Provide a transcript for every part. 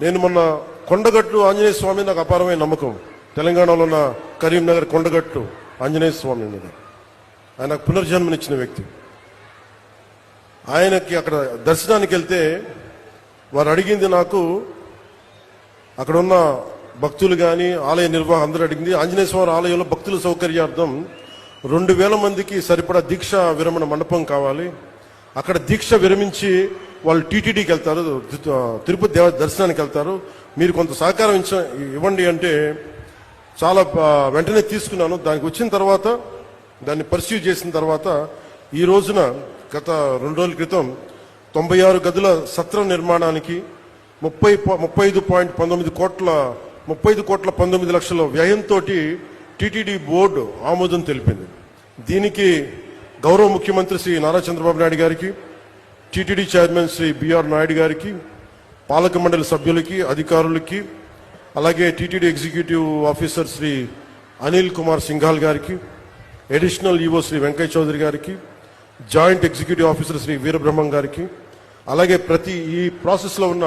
నేను మొన్న కొండగట్టు ఆంజనేయ స్వామి నాకు అపారమైన నమ్మకం. తెలంగాణలో ఉన్న కరీంనగర్ కొండగట్టు ఆంజనేయ స్వామి మీద ఆయన పునర్జన్మనిచ్చిన వ్యక్తి. ఆయనకి అక్కడ దర్శనానికి వెళ్తే వారు అడిగింది, నాకు అక్కడ ఉన్న భక్తులు కానీ ఆలయ నిర్వాహకులు అందరూ అడిగింది, ఆంజనేయ స్వామి ఆలయంలో భక్తుల సౌకర్యార్థం 2000 మందికి సరిపడా దీక్ష విరమణ మండపం కావాలి. అక్కడ దీక్ష విరమించి వాళ్ళు టీటీడీకి వెళ్తారు, తిరుపతి దేవ దర్శనానికి వెళ్తారు, మీరు కొంత సహకారం ఇవ్వండి అంటే చాలా వెంటనే తీసుకున్నాను. దానికి వచ్చిన తర్వాత దాన్ని పర్సీవ్ చేసిన తర్వాత ఈ రోజున గత 2 రోజుల క్రితం 96 గదుల సత్రం నిర్మాణానికి 35 కోట్ల 19 లక్షల వ్యయంతో టీటీడీ బోర్డు ఆమోదం తెలిపింది. దీనికి గౌరవ ముఖ్యమంత్రి శ్రీ నారా చంద్రబాబు నాయుడు గారికి, TTD chairman Shri BR Naidu గారికి, పాలక మండలి సభ్యులకి, అధికారులకి, అలాగే TTD executive officer Shri Anil Kumar Singhal గారికి, అడిషనల్ ఈవో శ్రీ వెంకయ్య చౌదరి గారికి, joint executive officer Shri Veerabrahmam గారికి, అలాగే ప్రతి ఈ ప్రాసెస్లో ఉన్న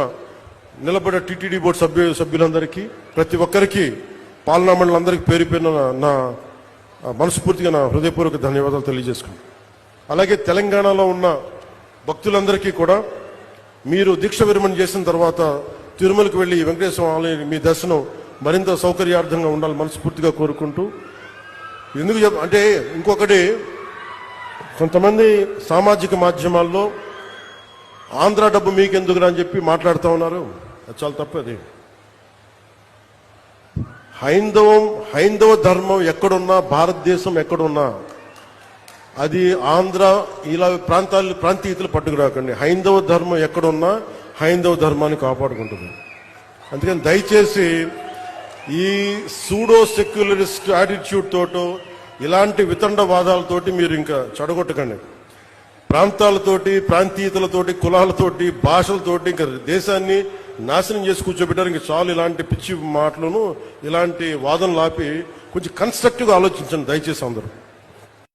నిలబడ్డ టీటీడీ బోర్డు సభ్యులందరికీ, ప్రతి ఒక్కరికి, పాలనా మండలందరికీ పేరు పేరున నా మనస్ఫూర్తిగా నా హృదయపూర్వక ధన్యవాదాలు తెలియజేసుకున్నాను. అలాగే తెలంగాణలో ఉన్న భక్తులందరికీ కూడా మీరు దీక్ష విరమణ చేసిన తర్వాత తిరుమలకు వెళ్లి వెంకటేశ్వర ఆలయం మీ దర్శనం మరింత సౌకర్యార్థంగా ఉండాలని మనస్ఫూర్తిగా కోరుకుంటూ, ఎందుకు అంటే ఇంకొకటి, కొంతమంది సామాజిక మాధ్యమాల్లో ఆంధ్ర డబ్బు మీకెందుకురా అని చెప్పి మాట్లాడుతూ ఉన్నారు. అది చాలా తప్పది. హైందవ ధర్మం ఎక్కడున్నా, భారతదేశం ఎక్కడున్నా, అది ఆంధ్ర ఇలా ప్రాంతీయతలు పట్టుకురాకండి. హైందవ ధర్మం ఎక్కడున్నా హైందవ ధర్మాన్ని కాపాడుకుంటుంది. అందుకని దయచేసి ఈ సూడో సెక్యులరిస్ట్ యాటిట్యూడ్ తోటో ఇలాంటి వితండవాదాలతోటి మీరు ఇంకా చెడగొట్టకండి. ప్రాంతాలతోటి, ప్రాంతీయతలతోటి, కులాలతోటి, భాషలతోటి ఇంకా దేశాన్ని నాశనం చేసి కూర్చోబెట్టారు. ఇంకా చాలు ఇలాంటి పిచ్చి మాటలను, ఇలాంటి వాదనలు ఆపి కొంచెం కన్స్ట్రక్టివ్గా ఆలోచించండి దయచేసి అందరూ.